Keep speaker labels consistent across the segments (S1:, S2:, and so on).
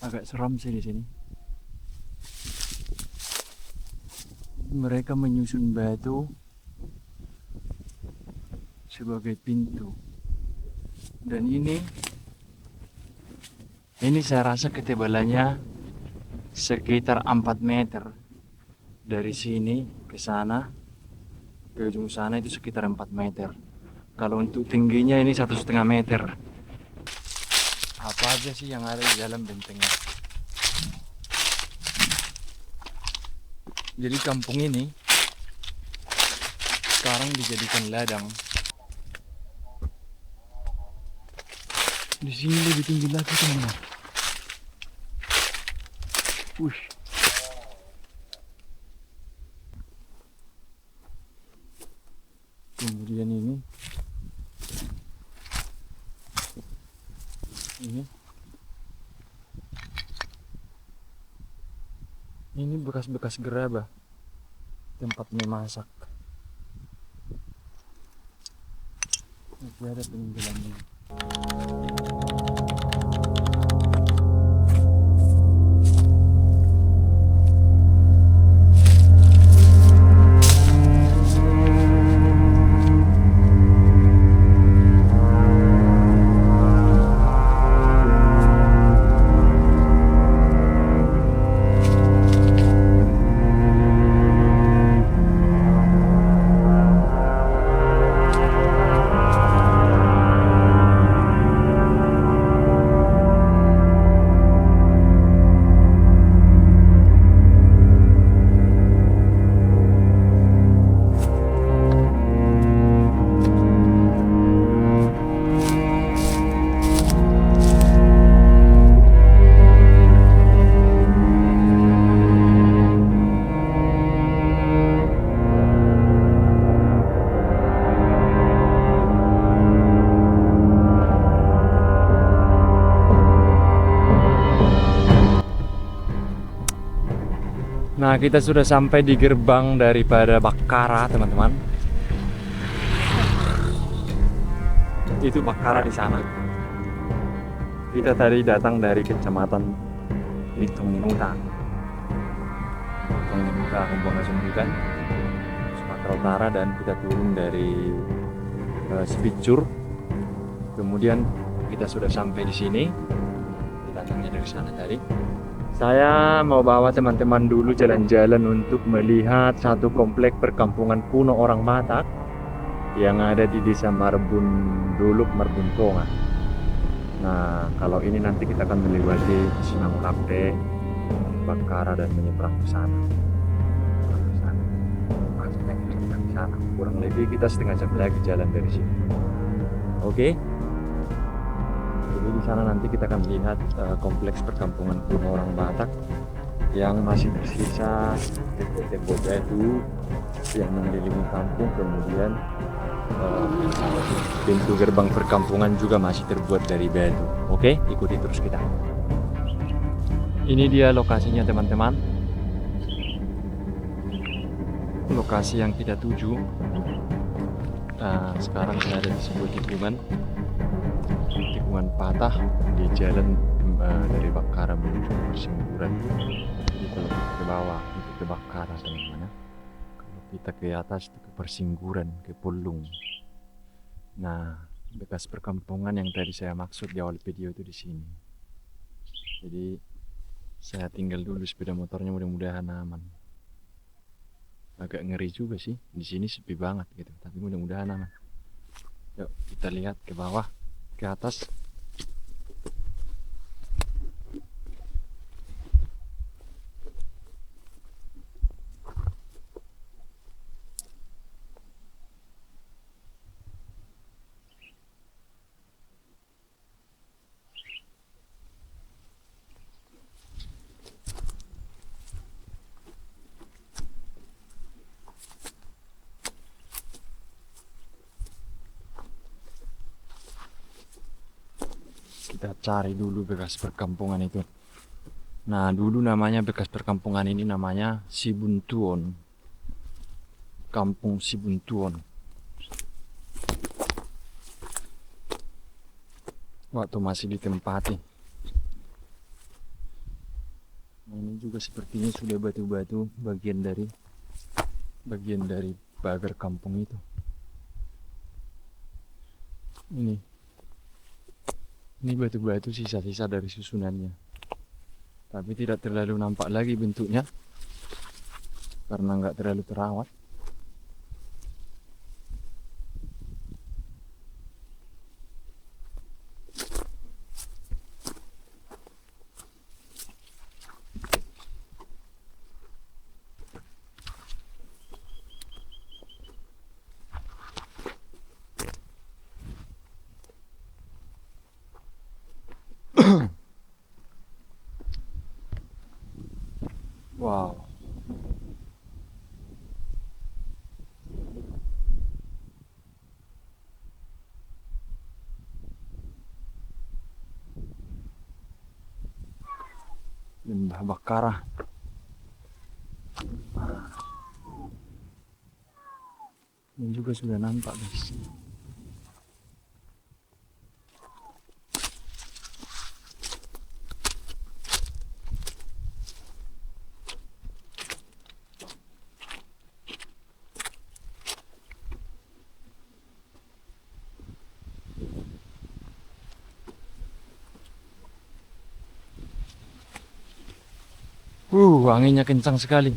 S1: Agak seram sih di sini. Mereka menyusun batu sebagai pintu. Dan ini saya rasa ketebalannya sekitar 4 meter. Dari sini ke sana, ke ujung sana itu sekitar 4 meter. Kalau untuk tingginya ini 1,5 meter. Apa aja sih yang ada di dalam bentengnya? Jadi kampung ini sekarang dijadikan ladang. Di sini lebih tinggi lagi teman-teman. Wih. Kemudian ini bekas-bekas gerabah tempat memasak. Masih ada peninggalannya. Nah, kita sudah sampai di gerbang daripada Bakkara, teman-teman. Itu Bakkara di sana. Kita tadi datang dari kecamatan Litung-Nuta, Hambanghasundutan, Sumatera Utara, dan kita turun dari Spicur. Kemudian kita sudah sampai di sini. Datangnya dari sana tadi. Saya mau bawa teman-teman dulu jalan-jalan untuk melihat satu komplek perkampungan kuno orang Batak yang ada di Desa Marbun Duluk, Marbun Tonga. Nah, kalau ini nanti kita akan melewati Sinanglape, Bakkara, dan menyeberang ke sana. Kurang lebih kita setengah jam lagi jalan dari sini. Oke? Jadi di sana nanti kita akan melihat kompleks perkampungan kuno orang Batak yang masih tersisa tembok batu yang mengelilingi kampung. Kemudian pintu gerbang perkampungan juga masih terbuat dari batu. Oke, ikuti terus kita. Ini dia lokasinya teman-teman. Lokasi yang kita tuju. Sekarang saya ada di sebuah tikungan patah di jalan dari Bakkara menuju ke Persingguran. Jadi kalau kita ke bawah itu ke Bakkara teman-teman. Kalau kita ke atas itu ke Persingguran, ke Pulung. Nah, bekas perkampungan yang tadi saya maksud di awal video itu di sini. Jadi saya tinggal dulu sepeda motornya, mudah-mudahan aman. Agak ngeri juga sih, di sini sepi banget gitu, tapi mudah-mudahan aman. Yuk kita lihat ke bawah, ke atas. Kita cari dulu bekas perkampungan itu. Nah, dulu namanya bekas perkampungan ini namanya Sibuntuon. Kampung Sibuntuon. Waktu masih ditempati. juga sepertinya sudah batu-batu bagian dari pagar kampung itu. Ini batu-batu sisa-sisa dari susunannya. Tapi tidak terlalu nampak lagi bentuknya karena nggak terlalu terawat. Wow. Lembah Bakara. Ini juga sudah nampak, guys. Anginnya kencang sekali.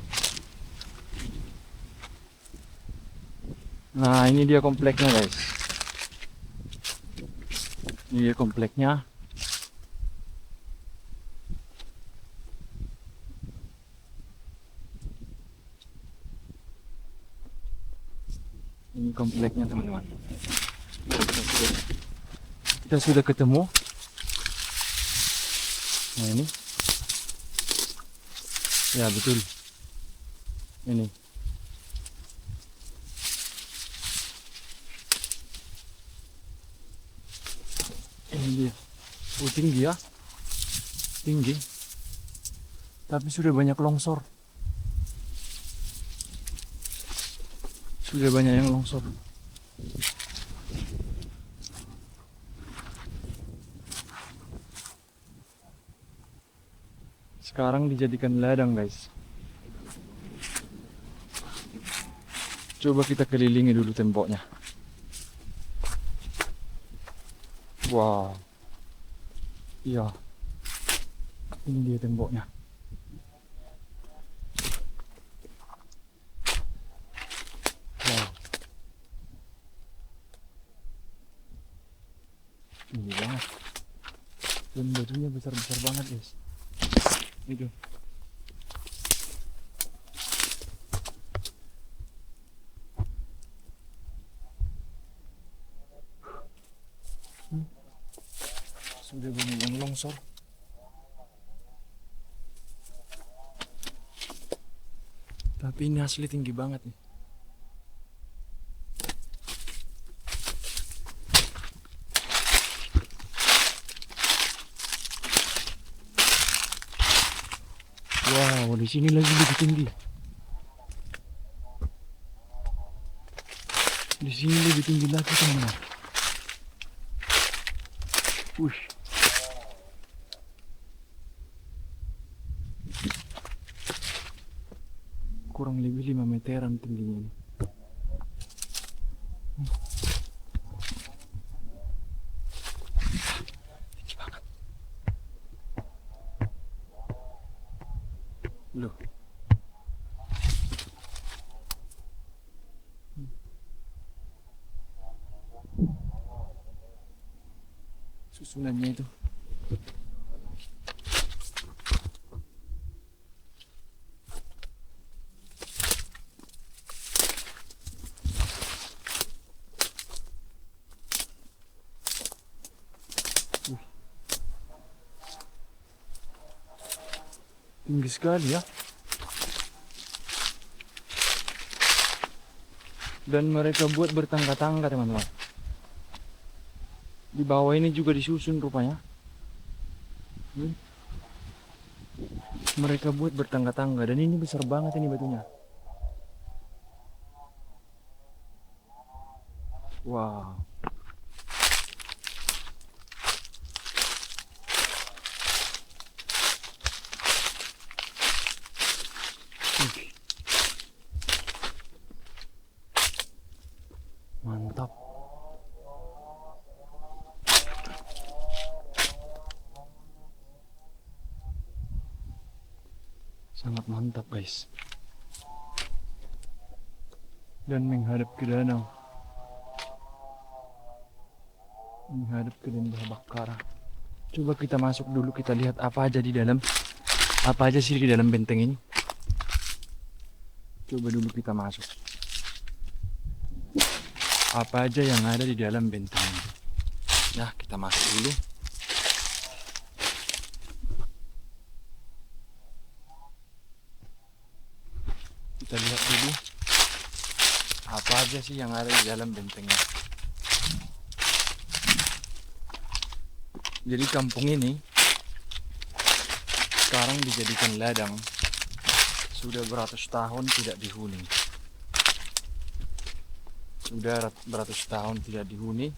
S1: Nah, ini dia kompleknya, guys. Ini dia kompleknya. Ini kompleknya, teman-teman. Kita sudah ketemu. Nah, ini. Ya, betul. Ini. Ini dia. Tinggi ya. Tinggi. Tapi sudah banyak longsor. Sudah banyak yang longsor. Sekarang dijadikan ladang, guys. Coba kita kelilingi dulu temboknya. Wow. Iya. Ini dia temboknya. Wow. Ini banget. Dan batunya besar-besar banget, guys. Itu. Sudah banyak yang longsor. Tapi ini asli tinggi banget nih. Wow, di sini lagi lebih tinggi. Di sini lebih tinggi lagi, teman-teman. Kurang lebih 5 meteran tingginya nih. Tinggi banget. Loh. Susunannya itu. Tinggi sekali ya. Dan mereka buat bertangga-tangga, teman-teman. Di bawah ini juga disusun rupanya. Mereka buat bertangga-tangga dan ini besar banget ini batunya. Wow. Sangat mantap guys. Dan menghadap ke danau. Menghadap ke Lembah Bakara. Coba kita masuk dulu, kita lihat apa aja di dalam. Apa aja sih di dalam benteng ini. Coba dulu kita masuk. Apa aja yang ada di dalam benteng ini. Nah, kita masuk dulu. Kita lihat dulu apa aja sih yang ada di dalam bentengnya. Jadi kampung ini sekarang dijadikan ladang. Sudah beratus tahun tidak dihuni. Sudah beratus tahun tidak dihuni.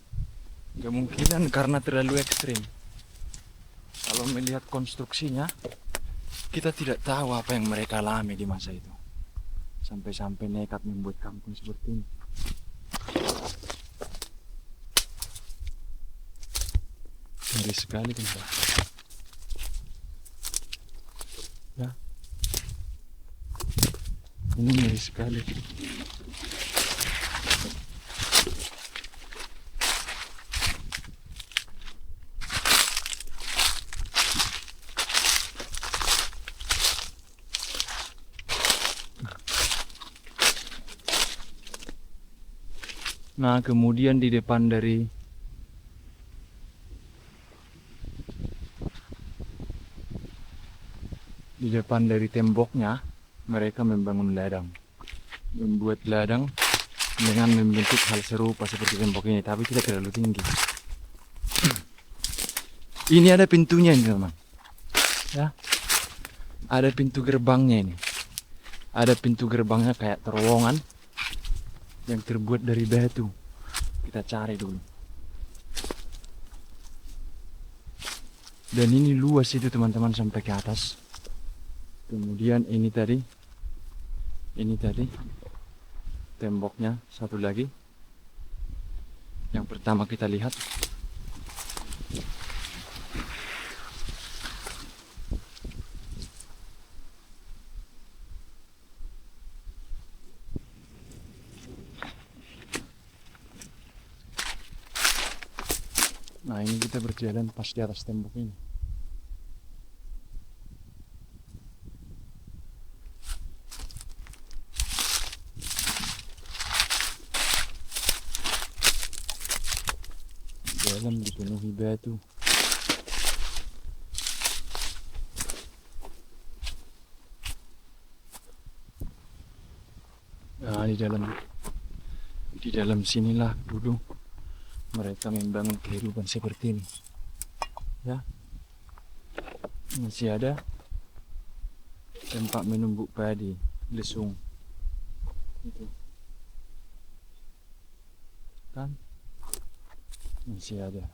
S1: Kemungkinan karena terlalu ekstrim. Kalau melihat konstruksinya, kita tidak tahu apa yang mereka alami di masa itu. Sampai-sampai nekat membuat kampung seperti ini. Ngeri sekali kan, ya. Ini ngeri sekali. Nah, kemudian di depan dari temboknya mereka membangun ladang. Membuat ladang dengan membentuk hal serupa seperti tembok ini, tapi tidak terlalu tinggi. Ini ada pintunya ini, teman. Ya. Ada pintu gerbangnya ini. Ada pintu gerbangnya kayak terowongan yang terbuat dari batu. Kita cari dulu. Dan ini luas itu teman-teman sampai ke atas. Kemudian ini tadi temboknya satu lagi. Yang pertama kita lihat. Nah, ini kita berjalan pas di atas tembok ini. Jalan dipenuhi batu. Nah, di dalam sinilah dulu mereka membangun kehidupan seperti ini. Ya. Masih ada tempat menumbuk padi, lesung. Itu. Kan? Masih ada.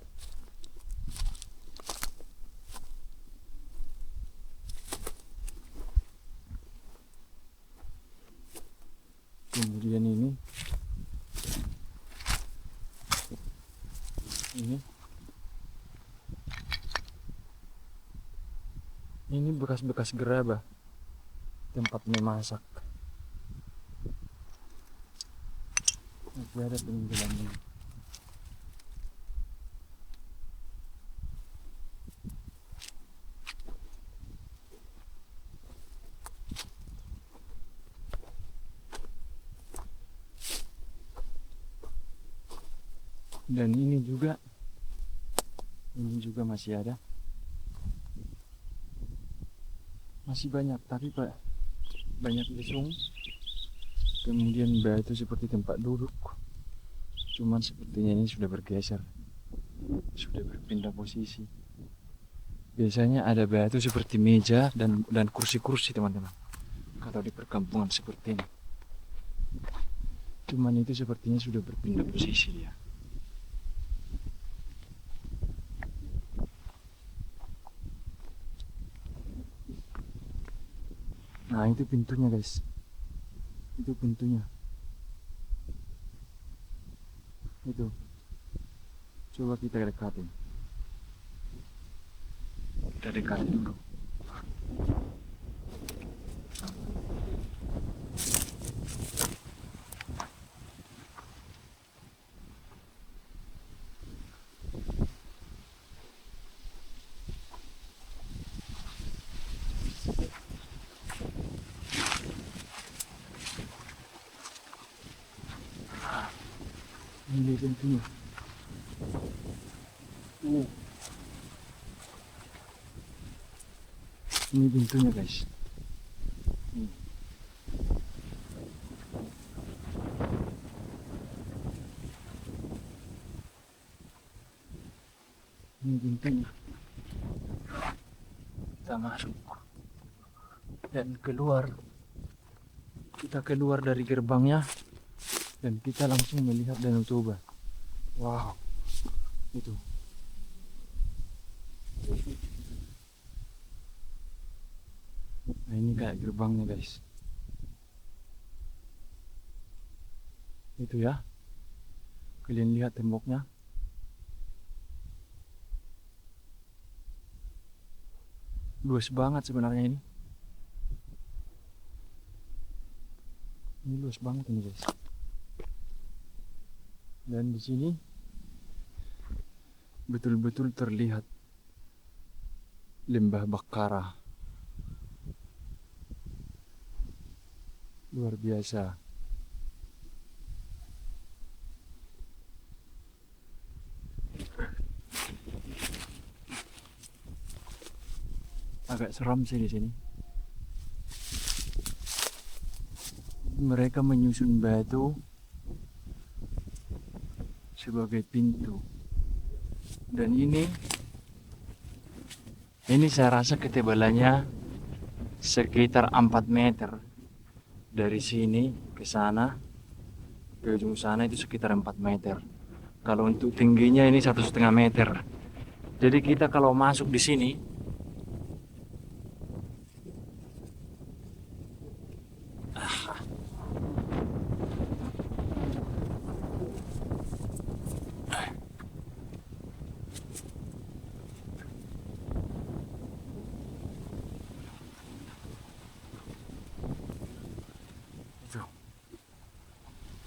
S1: Kemudian ini bekas-bekas gerabah tempat memasak. Masih ada peninggalannya. Dan ini juga masih ada. Masih banyak, tapi banyak lesung. Kemudian batu seperti tempat duduk. Cuman sepertinya ini sudah bergeser. Sudah berpindah posisi. Biasanya ada batu seperti meja dan kursi-kursi, teman-teman. Kalau di perkampungan seperti ini. Cuman itu sepertinya sudah berpindah posisi dia. Nah, itu pintunya, guys. Itu pintunya. Itu. Coba kita dekatin. Kita dekatin dulu. pintunya. Ini pintunya guys. Ini pintunya. Kita masuk dan keluar. Kita keluar dari gerbangnya dan kita langsung melihat Danau Toba. Wow, itu. Nah, ini kayak gerbangnya guys. Itu ya. Kalian lihat temboknya. Luas banget sebenarnya ini. Ini luas banget ini guys. Dan di sini betul-betul terlihat lembah Bakara. Luar biasa. Agak seram sih di sini. Mereka menyusun batu sebagai pintu. Dan ini saya rasa ketebalannya sekitar 4 meter. Dari sini ke sana, ke ujung sana itu sekitar 4 meter. Kalau untuk tingginya ini 1,5 meter. Jadi kita kalau masuk di sini,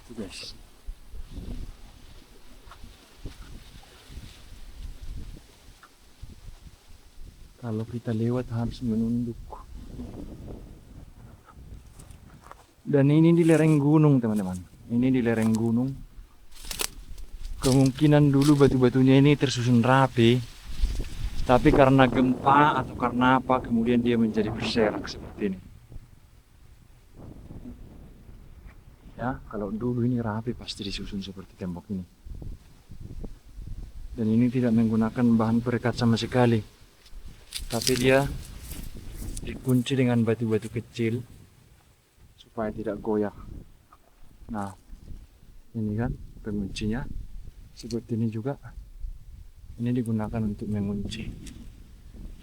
S1: itu guys. Kalau kita lewat harus menunduk. Dan ini di lereng gunung teman-teman. Ini di lereng gunung. Kemungkinan dulu batu-batunya ini tersusun rapi. Tapi karena gempa atau karena apa kemudian dia menjadi berserak seperti ini. Ya, kalau dulu ini rapi pasti disusun seperti tembok ini. Dan ini tidak menggunakan bahan perekat sama sekali. Tapi dia dikunci dengan batu-batu kecil supaya tidak goyah. Nah, ini kan penguncinya. Seperti ini juga. Ini digunakan untuk mengunci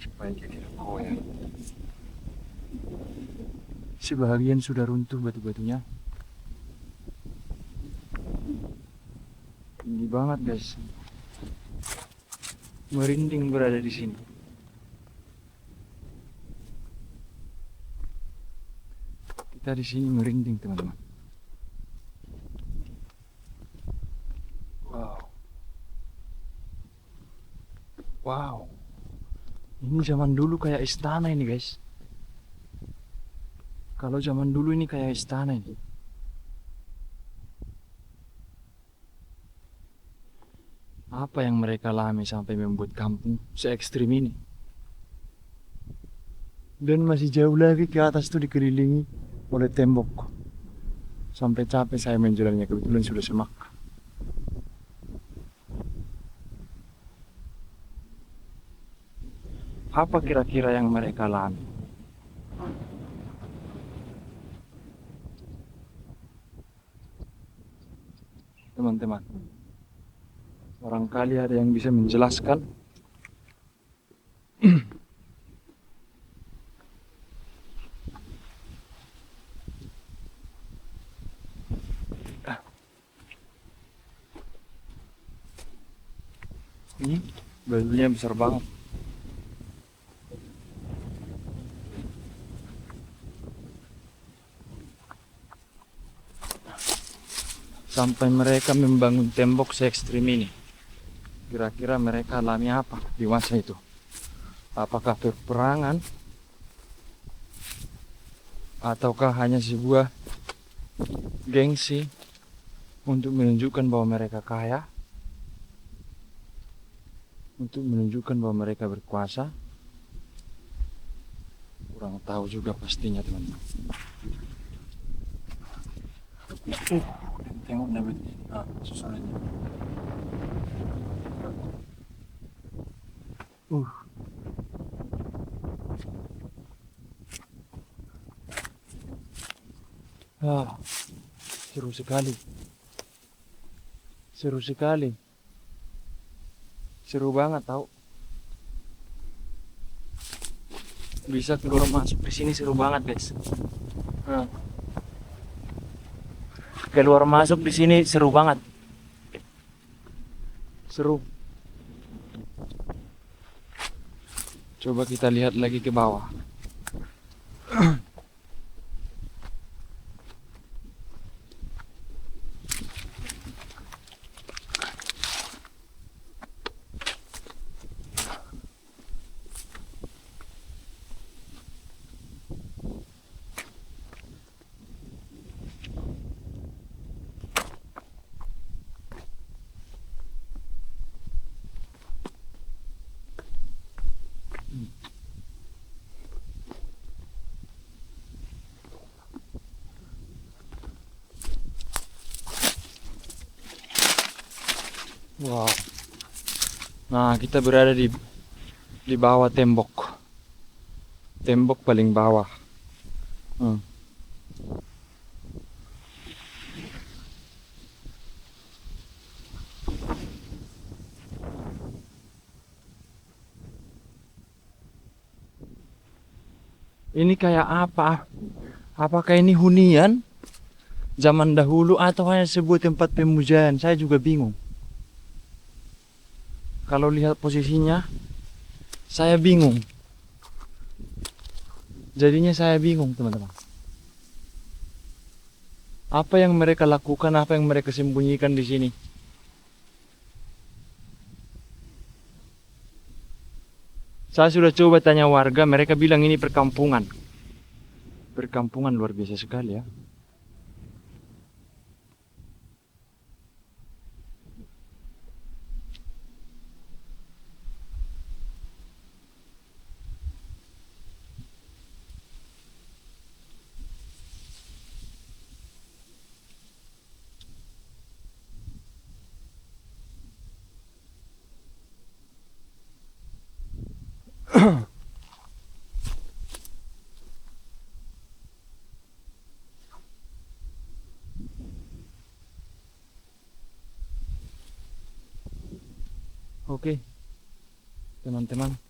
S1: supaya dia tidak goyah. Sebagian sudah runtuh batu-batunya. Tinggi banget guys. Merinding berada di sini. Kita di sini merinding teman-teman. Wow. Wow. Ini zaman dulu kayak istana ini guys. Kalau zaman dulu ini kayak istana ini. Apa yang mereka alami sampai membuat kampung se-ekstrim ini? Dan masih jauh lagi ke atas tuh dikelilingi oleh tembok. Sampai capek saya menjalannya, kebetulan sudah semak. Apa kira-kira yang mereka alami? Teman-teman, barangkali ada yang bisa menjelaskan. Ini batunya besar banget. Sampai mereka membangun tembok se-ekstrim ini. Kira-kira mereka alami apa di masa itu? Apakah peperangan? Ataukah hanya sebuah gengsi untuk menunjukkan bahwa mereka kaya? untuk menunjukkan bahwa mereka berkuasa. Kurang tahu juga pastinya teman-teman. Tengok Nabi. Susunannya. Seru sekali. Seru sekali. Seru banget tau. Bisa keluar masuk di sini seru banget guys. Keluar masuk di sini seru banget. Seru. Coba kita lihat lagi ke bawah. Wow. Nah, kita berada di bawah tembok. Tembok paling bawah. Ini kayak apa? Apakah ini hunian zaman dahulu atau hanya sebuah tempat pemujaan? Saya juga bingung. Kalau lihat posisinya, saya bingung. Jadinya saya bingung, teman-teman. Apa yang mereka lakukan, apa yang mereka sembunyikan di sini? Saya sudah coba tanya warga, mereka bilang ini perkampungan. Perkampungan luar biasa sekali ya. Oke, teman-teman.